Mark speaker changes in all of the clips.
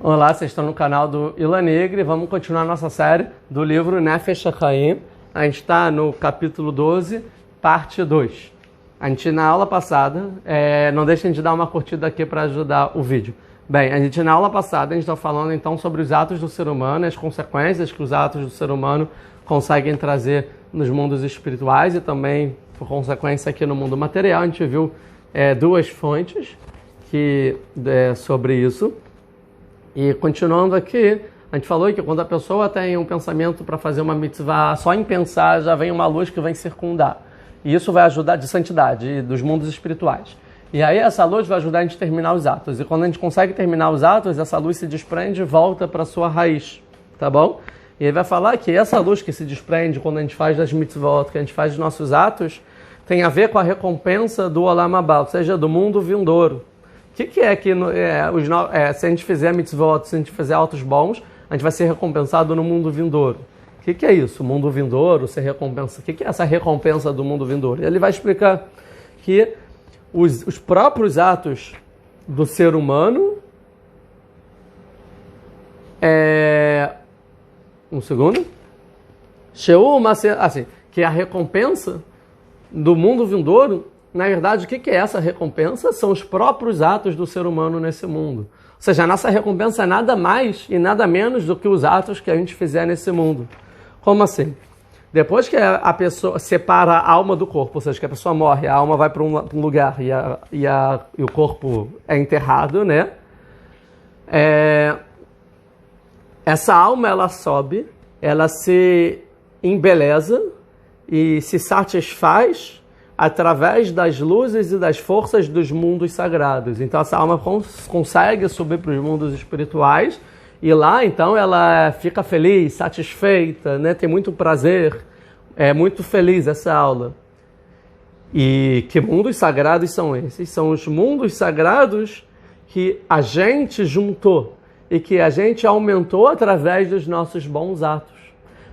Speaker 1: Olá, vocês estão no canal do Ilan Negri e vamos continuar nossa série do livro Nefesh HaChaim. A gente está no capítulo 12, parte 2. A gente, na aula passada, não deixem de dar uma curtida aqui para ajudar o vídeo. Bem, na aula passada, a gente está falando então sobre os atos do ser humano, as consequências que os atos do ser humano conseguem trazer nos mundos espirituais e também, por consequência, aqui no mundo material. A gente viu duas fontes sobre isso. E continuando aqui, a gente falou que quando a pessoa tem um pensamento para fazer uma mitzvah, só em pensar já vem uma luz que vem circundar. E isso vai ajudar de santidade, dos mundos espirituais. E aí essa luz vai ajudar a gente a terminar os atos. E quando a gente consegue terminar os atos, essa luz se desprende e volta para a sua raiz. Tá bom? E ele vai falar que essa luz que se desprende quando a gente faz das mitzvot, que a gente faz dos nossos atos, tem a ver com a recompensa do Olam Haba, ou seja, do mundo vindouro. O que é que se a gente fizer mitzvot, se a gente fizer atos bons, a gente vai ser recompensado no mundo vindouro? O que é isso? O mundo vindouro, ser recompensa? O que é essa recompensa do mundo vindouro? Ele vai explicar que os próprios atos do ser humano um segundo. Que a recompensa do mundo vindouro, na verdade, o que é essa recompensa? São os próprios atos do ser humano nesse mundo. Ou seja, a nossa recompensa é nada mais e nada menos do que os atos que a gente fizer nesse mundo. Como assim? Depois que a pessoa separa a alma do corpo, ou seja, que a pessoa morre, a alma vai para um lugar e o corpo é enterrado, né? Essa alma, ela sobe, ela se embeleza e se satisfaz através das luzes e das forças dos mundos sagrados. Então essa alma consegue subir para os mundos espirituais e lá então ela fica feliz, satisfeita, né? Tem muito prazer, é muito feliz essa alma. E que mundos sagrados são esses? São os mundos sagrados que a gente juntou e que a gente aumentou através dos nossos bons atos.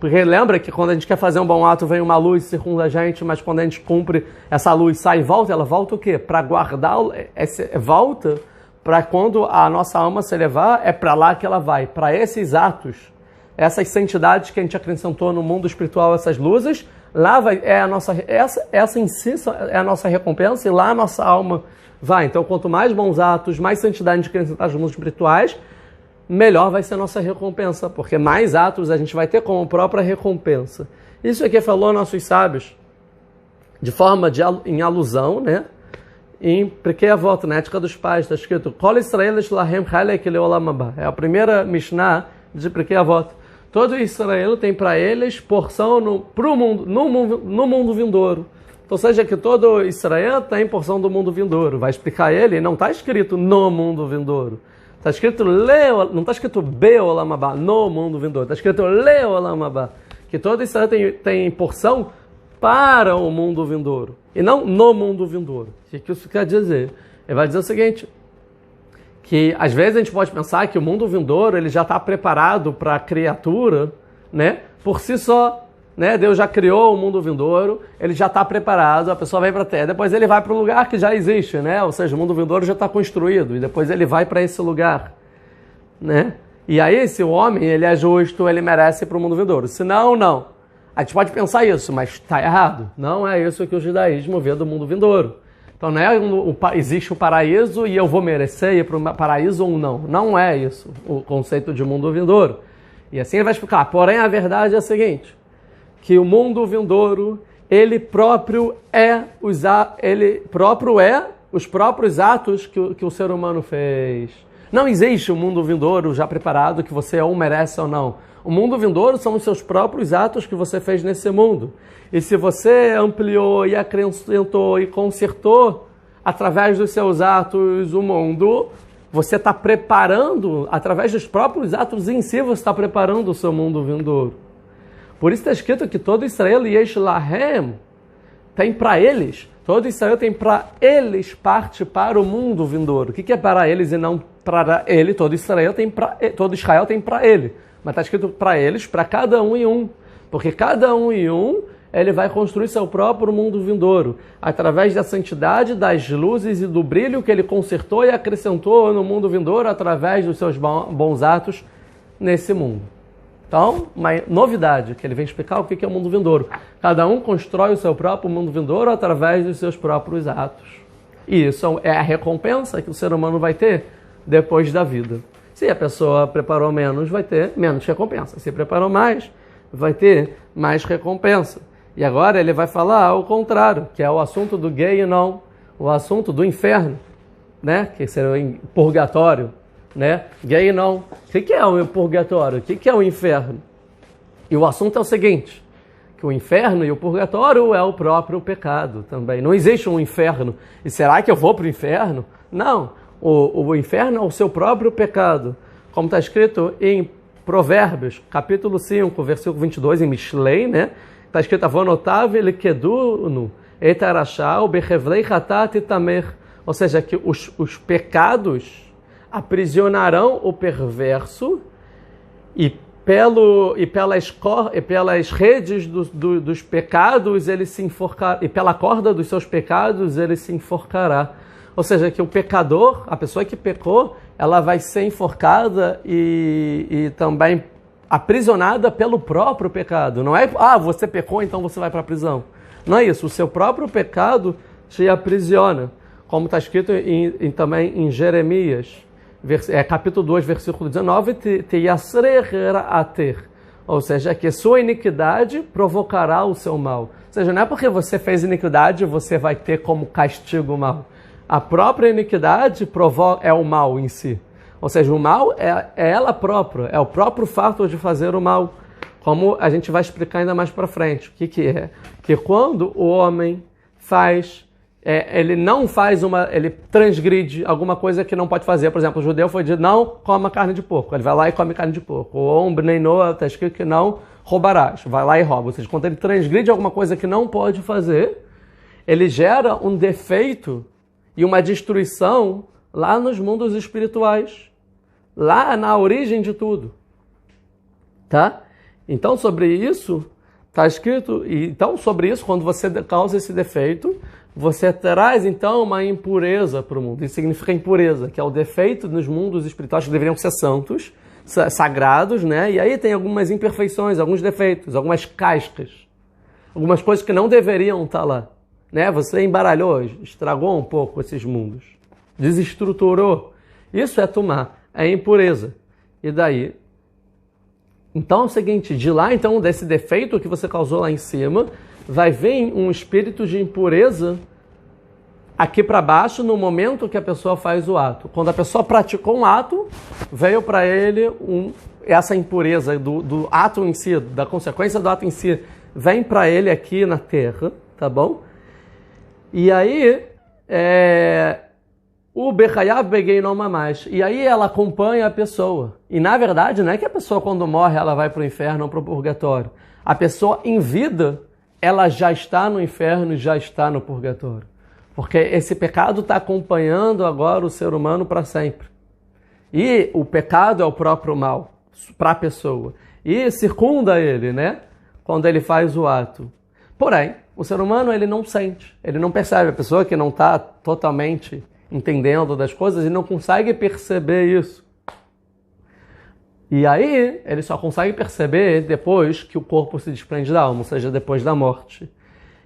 Speaker 1: Porque lembra que quando a gente quer fazer um bom ato, vem uma luz, circunda a gente, mas quando a gente cumpre, essa luz sai e volta, ela volta o quê? Para guardar, volta para quando a nossa alma se elevar, é para lá que ela vai, para esses atos, essas santidades que a gente acrescentou no mundo espiritual, essas luzes, lá vai, essa em si é a nossa recompensa e lá a nossa alma vai. Então, quanto mais bons atos, mais santidade a gente acrescentar nos mundos espirituais, melhor vai ser a nossa recompensa, porque mais atos a gente vai ter como própria recompensa. Isso aqui falou nossos sábios, de forma em alusão, né? Em Pirkei Avot, na ética dos pais, está escrito Kol Israel Lahem Chalek Leolam Haba. É a primeira Mishnah de Pirkei Avot. Todo Israel tem para eles porção no mundo vindouro. Ou seja, que todo Israel tem porção do mundo vindouro. Vai explicar ele, não está escrito no mundo vindouro. Está escrito não está escrito Beolam Haba, no mundo vindouro. Está escrito Leolam Haba, que todo Israel tem porção para o mundo vindouro, e não no mundo vindouro. O que isso quer dizer? Ele vai dizer o seguinte, que às vezes a gente pode pensar que o mundo vindouro ele já está preparado para a criatura, né? Por si só. Né? Deus já criou o mundo vindouro, ele já está preparado, a pessoa vai para a Terra, depois ele vai para um lugar que já existe, né? Ou seja, o mundo vindouro já está construído, e depois ele vai para esse lugar. Né? E aí, se o homem ele é justo, ele merece ir para o mundo vindouro. Se não, não. A gente pode pensar isso, mas está errado. Não é isso que o judaísmo vê do mundo vindouro. Então não é existe o paraíso e eu vou merecer ir para o paraíso ou não. Não é isso o conceito de mundo vindouro. E assim ele vai explicar. Porém, a verdade é a seguinte, que o mundo vindouro, ele próprio é os próprios atos que o ser humano fez. Não existe um mundo vindouro já preparado que você ou merece ou não. O mundo vindouro são os seus próprios atos que você fez nesse mundo. E se você ampliou e acrescentou e consertou através dos seus atos o mundo, você está preparando, através dos próprios atos em si, você está preparando o seu mundo vindouro. Por isso está escrito que todo Israel Yesh Lahem tem para eles, todo Israel tem para eles parte para o mundo vindouro. O que é para eles e não para ele? Todo Israel tem para ele. Mas está escrito para eles, para cada um e um. Porque cada um e um ele vai construir seu próprio mundo vindouro, através da santidade, das luzes e do brilho que ele consertou e acrescentou no mundo vindouro, através dos seus bons atos nesse mundo. Então, uma novidade, que ele vem explicar o que é o mundo vindouro. Cada um constrói o seu próprio mundo vindouro através dos seus próprios atos. E isso é a recompensa que o ser humano vai ter depois da vida. Se a pessoa preparou menos, vai ter menos recompensa. Se preparou mais, vai ter mais recompensa. E agora ele vai falar o contrário, que é o assunto do gay e não, o assunto do inferno, né? Que seria o purgatório, né? Gay e não. O que é o purgatório? O que é o inferno? E o assunto é o seguinte, que o inferno e o purgatório é o próprio pecado também. Não existe um inferno. E será que eu vou para o inferno? Não. O inferno é o seu próprio pecado. Como está escrito em Provérbios, capítulo 5, versículo 22, em Mishlei, né? Está escrito, Avonotav elekedunu et arashá ubechevlei hatat e tamer. Ou seja, que os pecados aprisionarão o perverso e pelas redes dos pecados ele se enforcará, e pela corda dos seus pecados ele se enforcará. Ou seja, que o pecador, a pessoa que pecou, ela vai ser enforcada e também aprisionada pelo próprio pecado. Não é, você pecou, então você vai para a prisão. Não é isso, o seu próprio pecado te aprisiona. Como está escrito também em Jeremias, capítulo 2, versículo 19, ou seja, que sua iniquidade provocará o seu mal. Ou seja, não é porque você fez iniquidade, você vai ter como castigo o mal. A própria iniquidade é o mal em si. Ou seja, o mal é ela própria, é o próprio fato de fazer o mal. Como a gente vai explicar ainda mais para frente. O que é? Que quando o homem ele ele transgride alguma coisa que não pode fazer. Por exemplo, o judeu foi dito, não coma carne de porco. Ele vai lá e come carne de porco. O homem está escrito que não roubarás. Vai lá e rouba. Ou seja, quando ele transgride alguma coisa que não pode fazer, ele gera um defeito e uma destruição lá nos mundos espirituais. Lá na origem de tudo. Tá? Então, sobre isso, está escrito... Então, sobre isso, quando você causa esse defeito, você traz, então, uma impureza para o mundo. Isso significa impureza, que é o defeito nos mundos espirituais que deveriam ser santos, sagrados, né? E aí tem algumas imperfeições, alguns defeitos, algumas cascas, algumas coisas que não deveriam estar lá. Né? Você embaralhou, estragou um pouco esses mundos, desestruturou. Isso é tumá, é impureza. E daí? Então é o seguinte, de lá, então, desse defeito que você causou lá em cima, vai vir um espírito de impureza aqui para baixo no momento que a pessoa faz o ato. Quando a pessoa praticou um ato, veio para ele essa impureza do ato em si, da consequência do ato em si, vem para ele aqui na terra, tá bom? E aí, o Bechayav Begei não mais. E aí ela acompanha a pessoa. E na verdade, não é que a pessoa quando morre ela vai para o inferno ou para o purgatório. A pessoa em vida, ela já está no inferno e já está no purgatório. Porque esse pecado está acompanhando agora o ser humano para sempre. E o pecado é o próprio mal para a pessoa. E circunda ele, né? Quando ele faz o ato. Porém, o ser humano ele não sente, ele não percebe. A pessoa que não está totalmente entendendo das coisas e não consegue perceber isso. E aí, ele só consegue perceber depois que o corpo se desprende da alma, ou seja, depois da morte.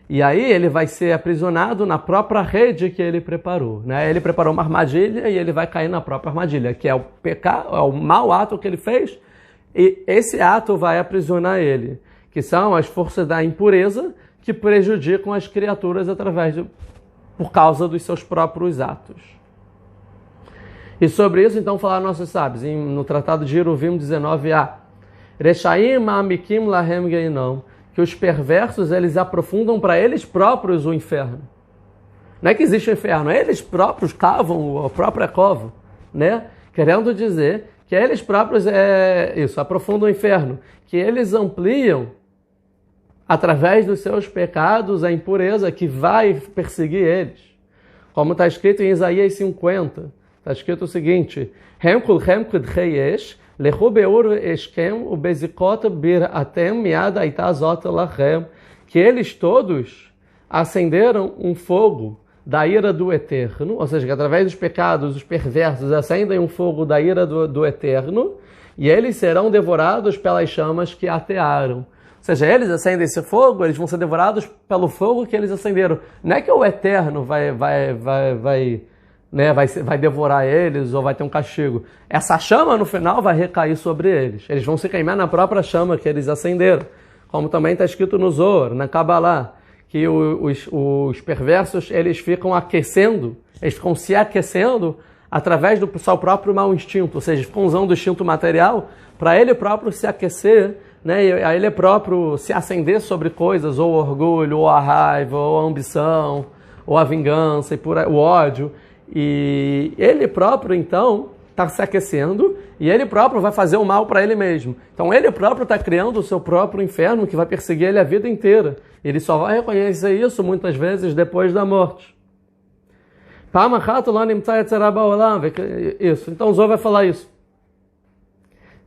Speaker 1: E aí ele vai ser aprisionado na própria rede que ele preparou. Né? Ele preparou uma armadilha e ele vai cair na própria armadilha, que é o pecado, é o mau ato que ele fez, e esse ato vai aprisionar ele, que são as forças da impureza que prejudicam as criaturas por causa dos seus próprios atos. E sobre isso, então, falaram nossos sábios, no Tratado de Eruvim 19a, Rechaim ma'amikim lahem geinam, que os perversos, eles aprofundam para eles próprios o inferno. Não é que existe o inferno, eles próprios cavam a própria cova, né? Querendo dizer que eles próprios aprofundam o inferno, que eles ampliam através dos seus pecados a impureza que vai perseguir eles. Como está escrito em Isaías 50, está escrito o seguinte, que eles todos acenderam um fogo da ira do Eterno, ou seja, que através dos pecados, os perversos acendem um fogo da ira do Eterno, e eles serão devorados pelas chamas que atearam. Ou seja, eles acendem esse fogo, eles vão ser devorados pelo fogo que eles acenderam. Não é que o Eterno vai devorar eles ou vai ter um castigo. Essa chama, no final, vai recair sobre eles. Eles vão se queimar na própria chama que eles acenderam. Como também está escrito no Zohar, na Kabbalah, que os perversos, eles ficam aquecendo, eles ficam se aquecendo através do seu próprio mau instinto, ou seja, ficam usando o instinto material para ele próprio se aquecer, né, e a ele próprio se acender sobre coisas, ou o orgulho, ou a raiva, ou a ambição, ou a vingança, o ódio. E ele próprio, então, está se aquecendo e ele próprio vai fazer o mal para ele mesmo. Então ele próprio está criando o seu próprio inferno que vai perseguir ele a vida inteira. Ele só vai reconhecer isso muitas vezes depois da morte. Isso. Então o Zohar vai falar isso.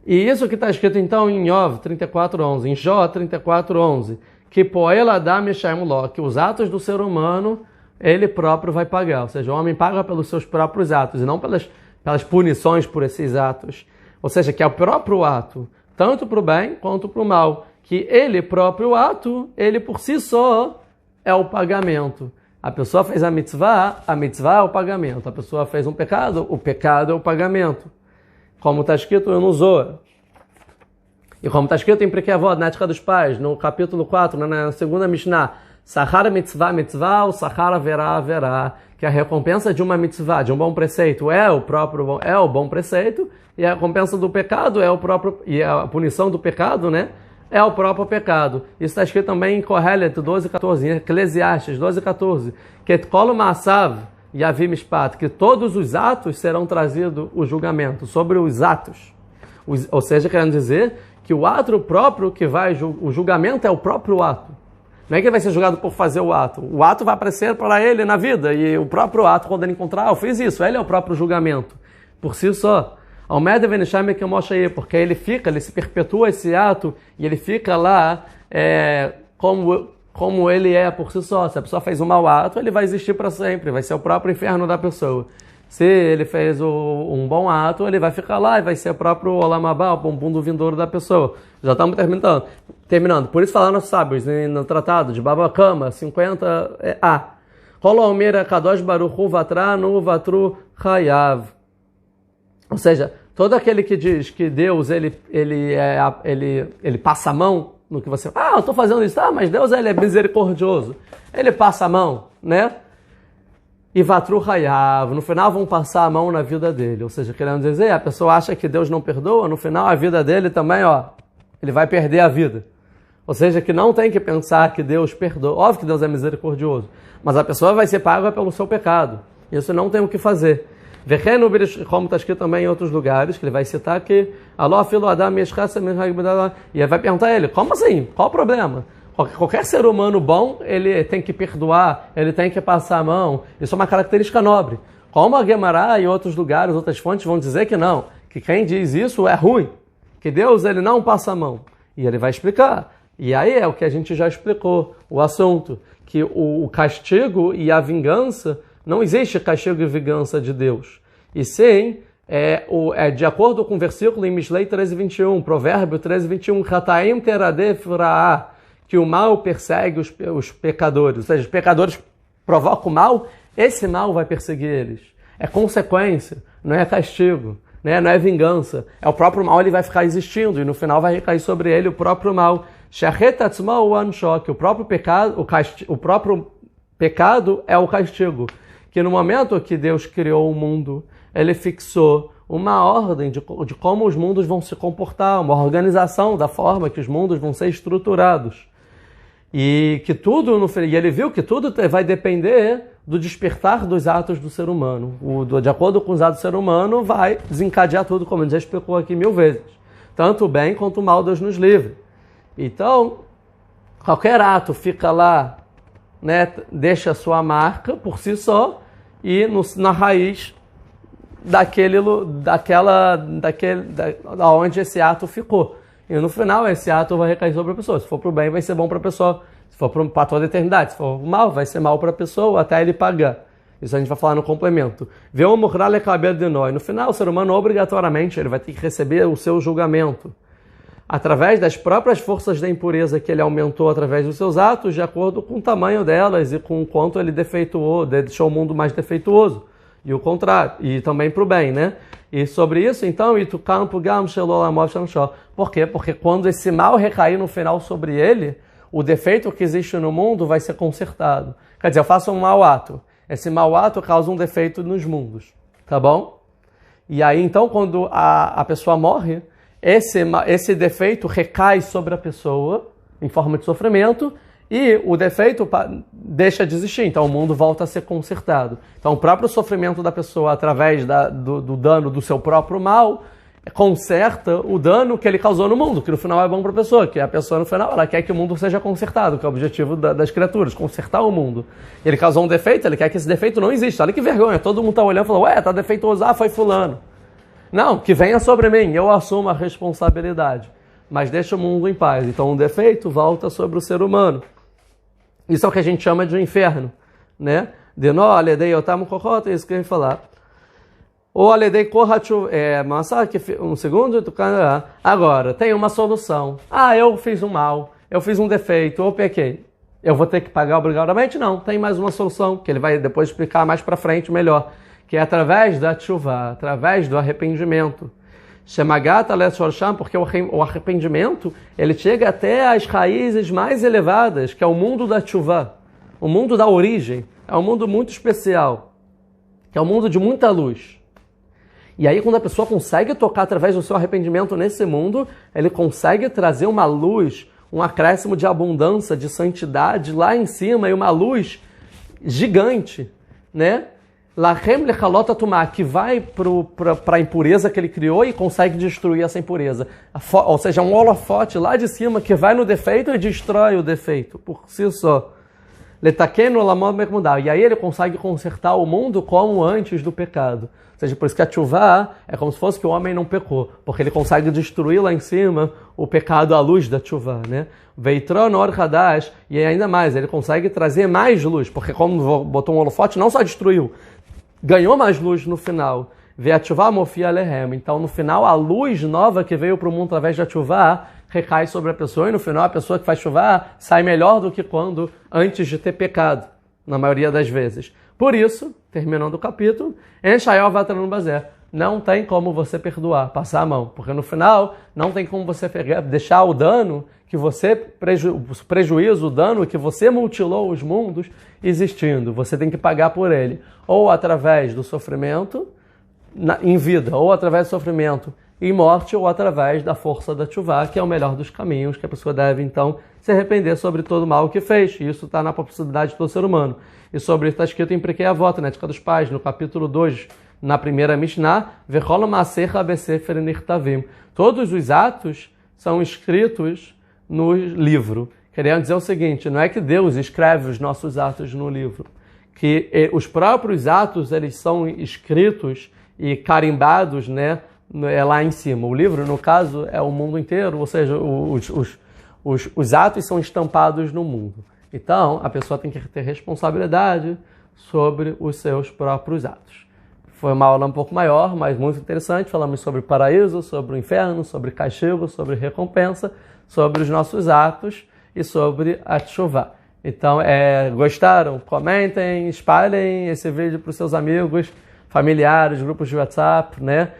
Speaker 1: E isso que está escrito então em Iov 34:11, em Jó 34:11, que poel adam yeshaim lo, que os atos do ser humano ele próprio vai pagar. Ou seja, o homem paga pelos seus próprios atos e não pelas punições por esses atos. Ou seja, que é o próprio ato, tanto para o bem quanto para o mal. Que ele próprio ato, ele por si só é o pagamento. A pessoa fez a mitzvah é o pagamento. A pessoa fez um pecado, o pecado é o pagamento. Como está escrito no Zohar. E como está escrito em Pirkei Avot, na Ética dos Pais, no capítulo 4, na segunda Mishnah, Sahara mitzvah, o Sahara verá, que a recompensa de uma mitzvah, de um bom preceito, é o bom preceito, e a recompensa do pecado e a punição do pecado, né, é o próprio pecado. Isso está escrito também em Kohelet 12:14, em Eclesiastes 12:14, que Kol Ma'asav Yavim Mishpat, que todos os atos serão trazido o julgamento sobre os atos. Ou seja, querendo dizer que o ato próprio que o julgamento é o próprio ato. Não é que ele vai ser julgado por fazer o ato. O ato vai aparecer para ele na vida. E o próprio ato, quando ele encontrar, eu fiz isso. Ele é o próprio julgamento. Por si só. Porque ele se perpetua esse ato e ele fica lá como ele é por si só. Se a pessoa fez um mau ato, ele vai existir para sempre. Vai ser o próprio inferno da pessoa. Se ele fez um bom ato, ele vai ficar lá e vai ser o próprio Olam Haba, o mundo vindouro da pessoa. Já estamos terminando. Por isso falaram os sábios no tratado de Baba Kama 50a. Kadosh Baruch Hu Vatranu Vatru Chayav. Ou seja, todo aquele que diz que Deus ele passa a mão no que você... eu estou fazendo isso. Mas Deus ele é misericordioso. Ele passa a mão, né? E Vatru Hayav, no final vão passar a mão na vida dele. Ou seja, querendo dizer, a pessoa acha que Deus não perdoa, no final a vida dele também, ele vai perder a vida. Ou seja, que não tem que pensar que Deus perdoa. Óbvio que Deus é misericordioso, mas a pessoa vai ser paga pelo seu pecado. Isso não tem o que fazer. Como está escrito também em outros lugares, que ele vai citar que e ele vai perguntar a ele, como assim? Qual o problema? Qualquer ser humano bom, ele tem que perdoar, ele tem que passar a mão. Isso é uma característica nobre. Como a Gemara e outros lugares, outras fontes vão dizer que não, que quem diz isso é ruim, que Deus ele não passa a mão. E ele vai explicar. E aí é o que a gente já explicou, o assunto, que o castigo e a vingança, não existe castigo e vingança de Deus. E sim, de acordo com o versículo em Mishlei 13:21, Provérbio 13:21, Chataim teradef ra'ah, que o mal persegue os pecadores, ou seja, os pecadores provocam o mal, esse mal vai perseguir eles. É consequência, não é castigo, né? Não é vingança. É o próprio mal, ele vai ficar existindo e no final vai recair sobre ele o próprio mal. Que o próprio pecado é o castigo. Que no momento que Deus criou o mundo, ele fixou uma ordem de como os mundos vão se comportar, uma organização da forma que os mundos vão ser estruturados. E ele viu que tudo vai depender do despertar dos atos do ser humano. De acordo com os atos do ser humano, vai desencadear tudo, como a gente já explicou aqui 1000 vezes. Tanto o bem quanto o mal, Deus nos livre. Então, qualquer ato fica lá, né, deixa a sua marca por si só e na raiz onde esse ato ficou. E no final esse ato vai recair sobre a pessoa. Se for para o bem, vai ser bom para a pessoa. Se for para toda a eternidade. Se for mal, vai ser mal para a pessoa até ele pagar. Isso a gente vai falar no complemento. No final, o ser humano, obrigatoriamente, ele vai ter que receber o seu julgamento. Através das próprias forças da impureza que ele aumentou através dos seus atos, de acordo com o tamanho delas e com o quanto ele defeituou, deixou o mundo mais defeituoso. E o contrário, e também para o bem, né? E sobre isso, então, por quê? Porque quando esse mal recair no final sobre ele, o defeito que existe no mundo vai ser consertado. Quer dizer, eu faço um mau ato. Esse mau ato causa um defeito nos mundos, tá bom? E aí, então, quando a pessoa morre, esse defeito recai sobre a pessoa em forma de sofrimento e o defeito deixa de existir. Então, o mundo volta a ser consertado. Então, o próprio sofrimento da pessoa, através do dano do seu próprio mal, conserta o dano que ele causou no mundo, que no final é bom para a pessoa, que a pessoa no final ela quer que o mundo seja consertado, que é o objetivo das criaturas, consertar o mundo. Ele causou um defeito, ele quer que esse defeito não exista. Olha que vergonha, todo mundo está olhando e falando, ué, tá defeituoso, foi fulano. Não, que venha sobre mim, eu assumo a responsabilidade, mas deixa o mundo em paz. Então o defeito volta sobre o ser humano. Isso é o que a gente chama de inferno, né? Isso que eu ia falar. Ou aledei korhachu, um segundo, agora, tem uma solução. Eu fiz um mal, eu fiz um defeito, eu pequei. Eu vou ter que pagar obrigatoriamente? Não, tem mais uma solução, que ele vai depois explicar mais para frente melhor, que é através da tshuva, através do arrependimento. Shemagata le'shorsham, porque o arrependimento, ele chega até as raízes mais elevadas, que é o mundo da tshuva, o mundo da origem. É um mundo muito especial, que é um mundo de muita luz. E aí, quando a pessoa consegue tocar através do seu arrependimento nesse mundo, ele consegue trazer uma luz, um acréscimo de abundância, de santidade lá em cima, e uma luz gigante, né? Lachem lechalot atumá, que vai para a impureza que ele criou e consegue destruir essa impureza. Ou seja, um holofote lá de cima que vai no defeito e destrói o defeito por si só. Letakenu lamod mekmudal. E aí ele consegue consertar o mundo como antes do pecado. Ou seja, por isso que a tshuva é como se fosse que o homem não pecou, porque ele consegue destruir lá em cima o pecado à luz da tshuva, né? Veitron or hadash, e ainda mais, ele consegue trazer mais luz, porque como botou um holofote, não só destruiu, ganhou mais luz no final. Ve'atshuva mofia lehem. Então, no final, a luz nova que veio para o mundo através da tshuva recai sobre a pessoa, e no final, a pessoa que faz tshuva sai melhor do que quando antes de ter pecado, na maioria das vezes. Por isso, terminando o capítulo, não tem como você perdoar, passar a mão, porque no final não tem como você deixar o dano que você, prejuízo, o dano que você mutilou os mundos existindo. Você tem que pagar por ele, ou através do sofrimento em vida, ou através do sofrimento em morte, ou através da força da tshuva, que é o melhor dos caminhos, que a pessoa deve, então, se arrepender sobre todo o mal que fez. E isso está na possibilidade de todo ser humano. E sobre isso está escrito em Pirkei Avot, na Ética dos Pais, no capítulo 2, na primeira Mishnah, Vechol Maasecha Besefer Nichtavim. Todos os atos são escritos no livro. Querendo dizer o seguinte, não é que Deus escreve os nossos atos no livro, que os próprios atos eles são escritos e carimbados, né, lá em cima. O livro, no caso, é o mundo inteiro, ou seja, os atos são estampados no mundo. Então, a pessoa tem que ter responsabilidade sobre os seus próprios atos. Foi uma aula um pouco maior, mas muito interessante. Falamos sobre paraíso, sobre o inferno, sobre castigo, sobre recompensa, sobre os nossos atos e sobre a tshuva. Então, gostaram? Comentem, espalhem esse vídeo para os seus amigos, familiares, grupos de WhatsApp, né?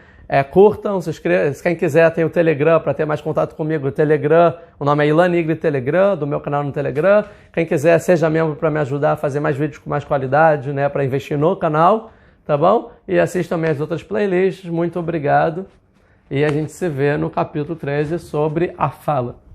Speaker 1: Curtam, se inscrevam. Quem quiser tem o Telegram para ter mais contato comigo. O Telegram, o nome é Ilan Nigri Telegram, do meu canal no Telegram. Quem quiser, seja membro para me ajudar a fazer mais vídeos com mais qualidade, né? Para investir no canal, tá bom? E assista também as outras playlists. Muito obrigado. E a gente se vê no capítulo 13 sobre a fala.